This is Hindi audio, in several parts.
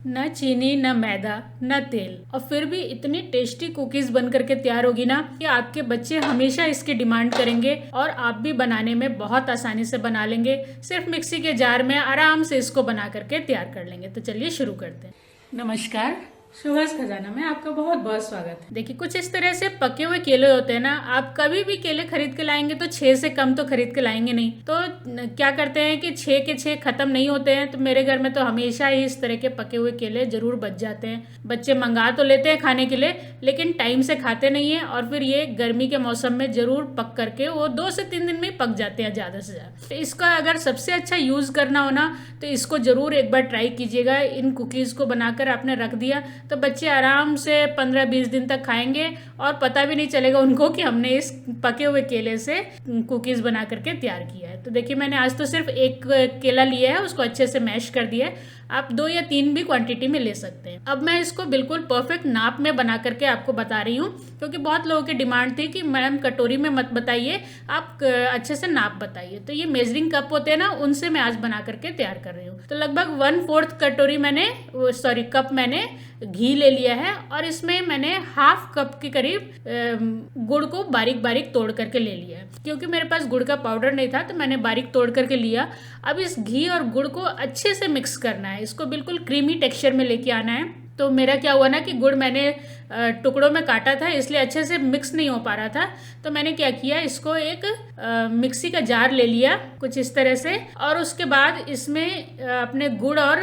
न चीनी न मैदा न तेल, और फिर भी इतनी टेस्टी कुकीज बन करके तैयार होगी ना कि आपके बच्चे हमेशा इसकी डिमांड करेंगे और आप भी बनाने में बहुत आसानी से बना लेंगे। सिर्फ मिक्सी के जार में आराम से इसको बना करके तैयार कर लेंगे। तो चलिए शुरू करते हैं। नमस्कार, सुभाष खजाना में आपका बहुत बहुत स्वागत है। देखिए, कुछ इस तरह से पके हुए केले होते हैं ना, आप कभी भी केले खरीद के लाएंगे तो 6 से कम तो खरीद के लाएंगे नहीं। तो क्या करते हैं कि 6 के 6 खत्म नहीं होते हैं। तो मेरे घर में तो हमेशा ही इस तरह के पके हुए केले जरूर बच जाते हैं। बच्चे मंगा तो लेते हैं खाने के लिए, लेकिन टाइम से खाते नहीं है, और फिर ये गर्मी के मौसम में जरूर पक करके वो 2 से 3 दिन में पक जाते हैं ज़्यादा से ज़्यादा। तो इसका अगर सबसे अच्छा यूज़ करना हो ना, तो इसको जरूर एक बार ट्राई कीजिएगा। इन कुकीज़ को बनाकर आपने रख दिया तो बच्चे आराम से 15-20 दिन तक खाएंगे और पता भी नहीं चलेगा उनको कि हमने इस पके हुए केले से कुकीज़ बना करके तैयार किया है। तो देखिए, मैंने आज तो सिर्फ एक केला लिया है, उसको अच्छे से मैश कर दिया है। आप 2 या 3 भी क्वांटिटी में ले सकते हैं। अब मैं इसको बिल्कुल परफेक्ट नाप में बना करके आपको बता रही हूँ, क्योंकि बहुत लोगों की डिमांड थी कि मैडम कटोरी में मत बताइए, आप अच्छे से नाप बताइए। तो ये मेजरिंग कप होते हैं ना, उनसे मैं आज बना करके तैयार कर रही हूँ। तो लगभग 1/4 कटोरी कप मैंने घी ले लिया है, और इसमें मैंने हाफ कप के करीब गुड़ को बारीक बारीक तोड़ करके ले लिया है। क्योंकि मेरे पास गुड़ का पाउडर नहीं था तो मैंने बारीक तोड़ करके लिया। अब इस घी और गुड़ को अच्छे से मिक्स करना है, इसको बिल्कुल क्रीमी टेक्सचर में लेके आना है। तो मेरा क्या हुआ ना कि गुड़ मैंने टुकड़ों में काटा था, इसलिए अच्छे से मिक्स नहीं हो पा रहा था। तो मैंने क्या किया, इसको एक मिक्सी का जार ले लिया कुछ इस तरह से, और उसके बाद इसमें अपने गुड़ और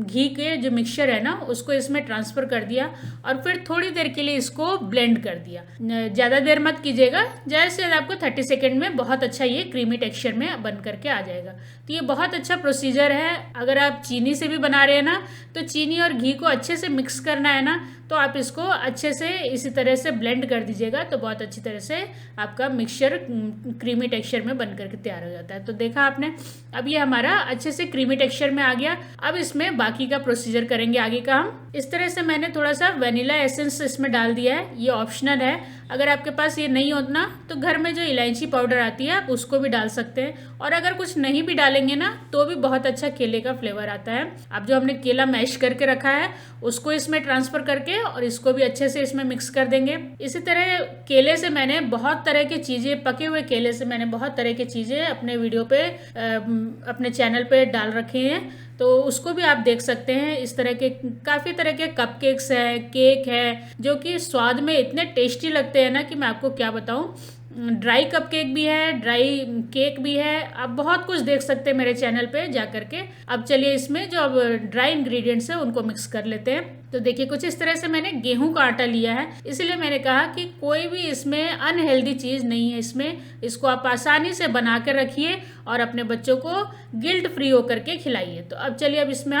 घी के जो मिक्सचर है ना, उसको इसमें ट्रांसफ़र कर दिया, और फिर थोड़ी देर के लिए इसको ब्लेंड कर दिया। ज़्यादा देर मत कीजिएगा, ज़्यादा से ज़्यादा आपको 30 सेकेंड में बहुत अच्छा ये क्रीमी टेक्सचर में बन करके आ जाएगा। तो ये बहुत अच्छा प्रोसीजर है। अगर आप चीनी से भी बना रहे हैं ना, तो चीनी और घी को अच्छे से मिक्स करना है ना, तो आप इसको अच्छे से इसी तरह से ब्लेंड कर दीजिएगा, तो बहुत अच्छी तरह से आपका मिक्सचर क्रीमी टेक्सचर में बन करके तैयार हो जाता है। तो देखा आपने, अब ये हमारा अच्छे से क्रीमी टेक्सचर में आ गया। अब इसमें बाकी का प्रोसीजर करेंगे आगे का हम। इस तरह से मैंने थोड़ा सा वनीला एसेंस इसमें डाल दिया है, ये ऑप्शनल है। अगर आपके पास ये नहीं होता तो घर में जो इलायची पाउडर आती है आप उसको भी डाल सकते हैं, और अगर कुछ नहीं भी डालेंगे ना तो भी बहुत अच्छा केले का फ्लेवर आता है। अब जो हमने केला मैश करके रखा है उसको इसमें ट्रांसफ़र करके और इसको भी अच्छे से इसमें मिक्स कर देंगे। इसी तरह केले से मैंने बहुत तरह की चीज़ें, पके हुए केले से मैंने बहुत तरह की चीज़ें अपने वीडियो पे अपने चैनल पे डाल रखी हैं, तो उसको भी आप देख सकते हैं। इस तरह के काफ़ी तरह के कपकेक्स है, केक है, जो कि स्वाद में इतने टेस्टी लगते हैं ना कि मैं आपको क्या बताऊं। ड्राई कपकेक भी है, ड्राई केक भी है, आप बहुत कुछ देख सकते हैं मेरे चैनल पे जा करके। अब चलिए इसमें जो अब ड्राई इंग्रेडिएंट्स है उनको मिक्स कर लेते हैं। तो देखिए, कुछ इस तरह से मैंने गेहूं का आटा लिया है, इसलिए मैंने कहा कि कोई भी इसमें अनहेल्दी चीज़ नहीं है इसमें। इसको आप आसानी से बना कर रखिए और अपने बच्चों को गिल्ट फ्री होकर के खिलाइए। तो अब चलिए, अब इसमें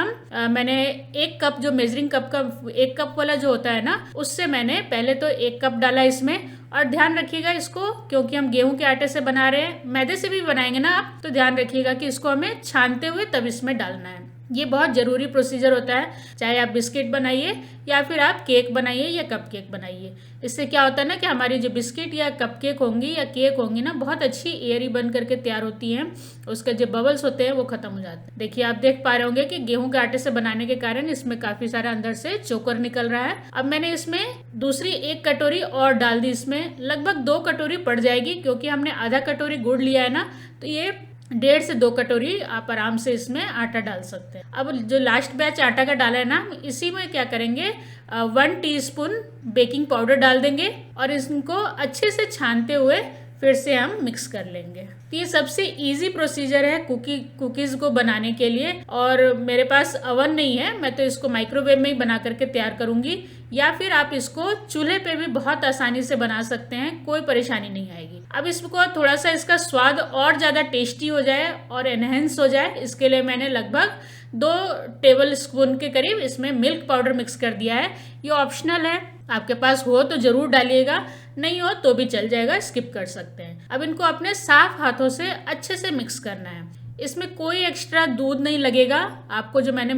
मैंने 1 कप, जो मेजरिंग कप का 1 कप वाला जो होता है ना, उससे मैंने पहले तो 1 कप डाला इसमें। और ध्यान रखिएगा इसको, क्योंकि हम गेहूं के आटे से बना रहे हैं, मैदे से भी बनाएंगे ना आप, तो ध्यान रखिएगा कि इसको हमें छानते हुए तब इसमें डालना है। ये बहुत ज़रूरी प्रोसीजर होता है, चाहे आप बिस्किट बनाइए या फिर आप केक बनाइए या कपकेक बनाइए। इससे क्या होता है ना कि हमारी जो बिस्किट या कपकेक होंगी या केक होंगी ना, बहुत अच्छी एयरी बन करके तैयार होती हैं, उसके जो बबल्स होते हैं वो खत्म हो जाते हैं। देखिए, आप देख पा रहे होंगे कि गेहूं के आटे से बनाने के कारण इसमें काफ़ी सारा अंदर से चोकर निकल रहा है। अब मैंने इसमें दूसरी 1 कटोरी और डाल दी, इसमें लगभग 2 कटोरी पड़ जाएगी, क्योंकि हमने आधा कटोरी गुड़ लिया है ना, तो ये 1.5 से 2 कटोरी आप आराम से इसमें आटा डाल सकते हैं। अब जो लास्ट बैच आटा का डाला है ना, इसी में क्या करेंगे, 1 टीस्पून बेकिंग पाउडर डाल देंगे और इसको अच्छे से छानते हुए फिर से हम मिक्स कर लेंगे। तो ये सबसे इजी प्रोसीजर है कुकीज़ को बनाने के लिए। और मेरे पास अवन नहीं है, मैं तो इसको माइक्रोवेव में ही बना करके तैयार करूँगी, या फिर आप इसको चूल्हे पे भी बहुत आसानी से बना सकते हैं, कोई परेशानी नहीं आएगी। अब इसको थोड़ा सा इसका स्वाद और ज़्यादा टेस्टी हो जाए और एनहेंस हो जाए, इसके लिए मैंने लगभग 2 टेबल स्पून के करीब इसमें मिल्क पाउडर मिक्स कर दिया है। ये ऑप्शनल है, आपके पास हो तो ज़रूर डालिएगा, नहीं हो तो भी चल जाएगा, स्किप कर सकते हैं। अब इनको अपने साफ हाथों से अच्छे से मिक्स करना है। इसमें कोई एक्स्ट्रा दूध नहीं लगेगा आपको, जो मैंने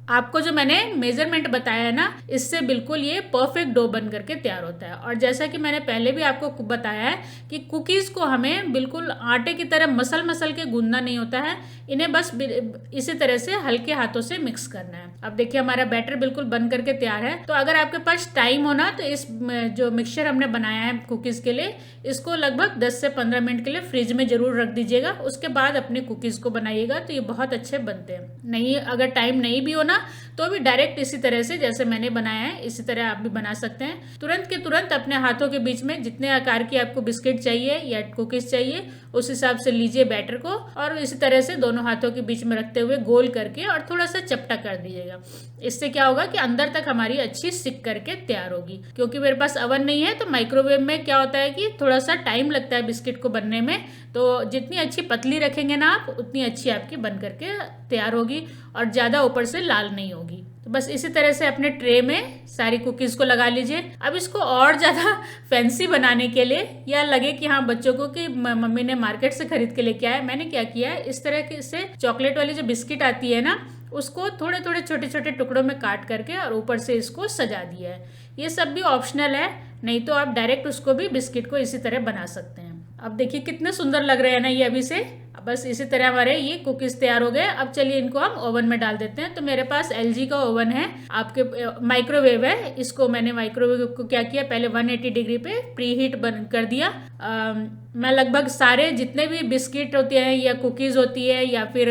आपको जो मैंने मेजरमेंट बताया है ना, इससे बिल्कुल ये परफेक्ट डो बन करके तैयार होता है। और जैसा कि मैंने पहले भी आपको बताया है कि कुकीज़ को हमें बिल्कुल आटे की तरह मसल मसल के गूंदना नहीं होता है, इन्हें बस इसी तरह से हल्के हाथों से मिक्स करना है। अब देखिए हमारा बैटर बिल्कुल बन करके तैयार है। तो अगर आपके पास टाइम हो ना, तो इस जो मिक्सचर हमने बनाया है कुकीज़ के लिए, इसको लगभग 10 से 15 मिनट के लिए फ्रिज में जरूर रख दीजिएगा। उसके बाद अपने कुकीज़ को बनाइएगा, तो ये बहुत अच्छे बनते हैं। नहीं, अगर टाइम नहीं भी हो ना, तो भी डायरेक्ट इसी तरह से जैसे मैंने बनाया है, इसी तरह आप भी बना सकते हैं। तुरंत के तुरंत अपने हाथों के बीच में जितने आकार की आपको बिस्किट चाहिए या कुकीज़ चाहिए, उस हिसाब से लीजिए बैटर को, और इसी तरह से दोनों हाथों के बीच में रखते हुए गोल करके और थोड़ा सा चपटा कर दीजिएगा। इससे क्या होगा कि अंदर तक हमारी अच्छी सिक करके तैयार होगी। क्योंकि मेरे पास अवन नहीं है, तो माइक्रोवेव में क्या होता है कि थोड़ा सा टाइम लगता है बिस्किट को बनने में। तो जितनी अच्छी पतली रखेंगे ना आप, उतनी अच्छी आपकी बन करके तैयार होगी और ज़्यादा ऊपर से लाल नहीं होगी। तो बस इसी तरह से अपने ट्रे में सारी कुकीज़ को लगा लीजिए। अब इसको और ज़्यादा फैंसी बनाने के लिए, या लगे कि हाँ बच्चों को कि मम्मी ने मार्केट से खरीद के लेके आया, मैंने क्या किया है, इस तरह से चॉकलेट वाली जो बिस्किट आती है ना, उसको थोड़े थोड़े छोटे छोटे टुकड़ों में काट करके और ऊपर से इसको सजा दिया है। ये सब भी ऑप्शनल है, नहीं तो आप डायरेक्ट उसको भी बिस्किट को इसी तरह बना सकते हैं। अब देखिए कितने सुंदर लग रहे हैं ना ये अभी से। बस इसी तरह हमारे ये कुकीज़ तैयार हो गए। अब चलिए इनको हम ओवन में डाल देते हैं। तो मेरे पास LG का ओवन है, आपके माइक्रोवेव है। इसको मैंने माइक्रोवेव को क्या किया, पहले 180 डिग्री पे प्री हीट बन कर दिया। मैं लगभग सारे जितने भी बिस्किट होते हैं या कुकीज़ होती है या फिर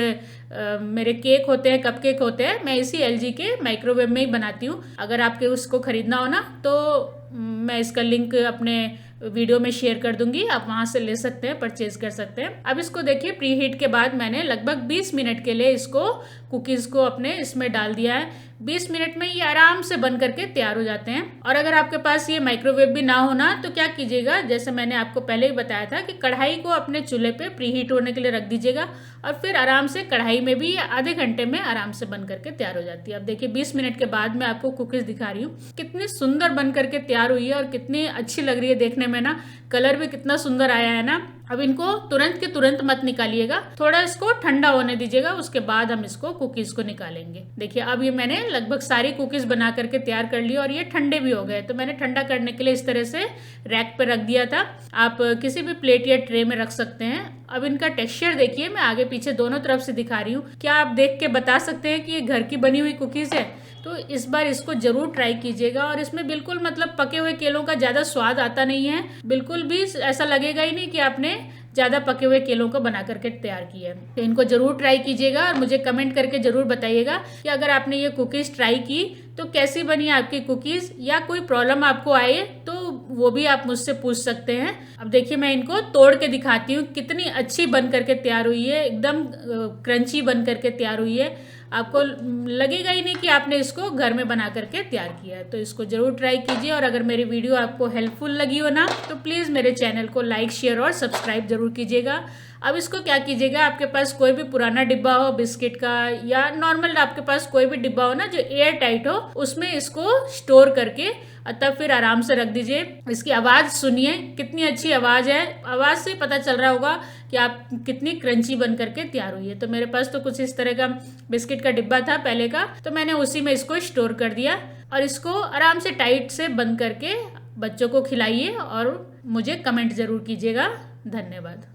मेरे केक होते हैं, कप केक होते हैं, मैं इसी LG के माइक्रोवेव में ही बनाती हूँ। अगर आपके उसको ख़रीदना हो ना, तो मैं इसका लिंक अपने वीडियो में शेयर कर दूंगी, आप वहां से ले सकते हैं, परचेज कर सकते हैं। अब इसको देखिए प्री हीट के बाद मैंने लगभग 20 मिनट के लिए इसको कुकीज़ को अपने इसमें डाल दिया है। 20 मिनट में ये आराम से बन करके तैयार हो जाते हैं। और अगर आपके पास ये माइक्रोवेव भी ना हो ना, तो क्या कीजिएगा, जैसे मैंने आपको पहले ही बताया था कि कढ़ाई को अपने चूल्हे पे प्री हीट होने के लिए रख दीजिएगा, और फिर आराम से कढ़ाई में भी आधे घंटे में आराम से बन करके तैयार हो जाती है। अब देखिए 20 मिनट के बाद मैं आपको कुकीज़ दिखा रही हूँ, कितनी सुंदर बन करके तैयार हुई है और कितनी अच्छी लग रही है देखने में ना, कलर भी कितना सुंदर आया है ना। अब इनको तुरंत के तुरंत मत निकालिएगा, थोड़ा इसको ठंडा होने दीजिएगा, उसके बाद हम इसको कुकीज़ को निकालेंगे। देखिए अब ये मैंने लगभग सारी कुकीज़ बना करके तैयार कर ली और ये ठंडे भी हो गए। तो मैंने ठंडा करने के लिए इस तरह से रैक पर रख दिया था। आप किसी भी प्लेट या ट्रे में रख सकते हैं। अब इनका टेक्सचर देखिए, मैं आगे पीछे दोनों तरफ से दिखा रही हूँ। क्या आप देख के बता सकते हैं कि ये घर की बनी हुई कुकीज़ है? तो इस बार इसको जरूर ट्राई कीजिएगा। और इसमें बिल्कुल मतलब पके हुए केलों का ज़्यादा स्वाद आता नहीं है, बिल्कुल भी ऐसा लगेगा ही नहीं कि आपने ज़्यादा पके हुए केलों को बना करके तैयार किया है। तो इनको जरूर ट्राई कीजिएगा और मुझे कमेंट करके जरूर बताइएगा कि अगर आपने ये कुकीज़ ट्राई की तो कैसी बनी आपकी कुकीज़, या कोई प्रॉब्लम आपको आए तो वो भी आप मुझसे पूछ सकते हैं। अब देखिए मैं इनको तोड़ के दिखाती हूँ, कितनी अच्छी बन करके तैयार हुई है, एकदम क्रंची बन करके तैयार हुई है। आपको लगेगा ही नहीं कि आपने इसको घर में बना करके तैयार किया है। तो इसको जरूर ट्राई कीजिए। और अगर मेरी वीडियो आपको हेल्पफुल लगी हो ना, तो प्लीज़ मेरे चैनल को लाइक, शेयर और सब्सक्राइब जरूर कीजिएगा। अब इसको क्या कीजिएगा, आपके पास कोई भी पुराना डिब्बा हो बिस्किट का, या नॉर्मल आपके पास कोई भी डिब्बा हो ना जो एयर टाइट हो, उसमें इसको स्टोर करके तब फिर आराम से रख दीजिए। इसकी आवाज़ सुनिए, कितनी अच्छी आवाज़ है, आवाज़ से पता चल रहा होगा कि आप कितनी क्रंची बन करके तैयार हुई है। तो मेरे पास तो कुछ इस तरह का बिस्किट का डिब्बा था पहले का, तो मैंने उसी में इसको स्टोर कर दिया। और इसको आराम से टाइट से बंद करके बच्चों को खिलाइए और मुझे कमेंट ज़रूर कीजिएगा। धन्यवाद।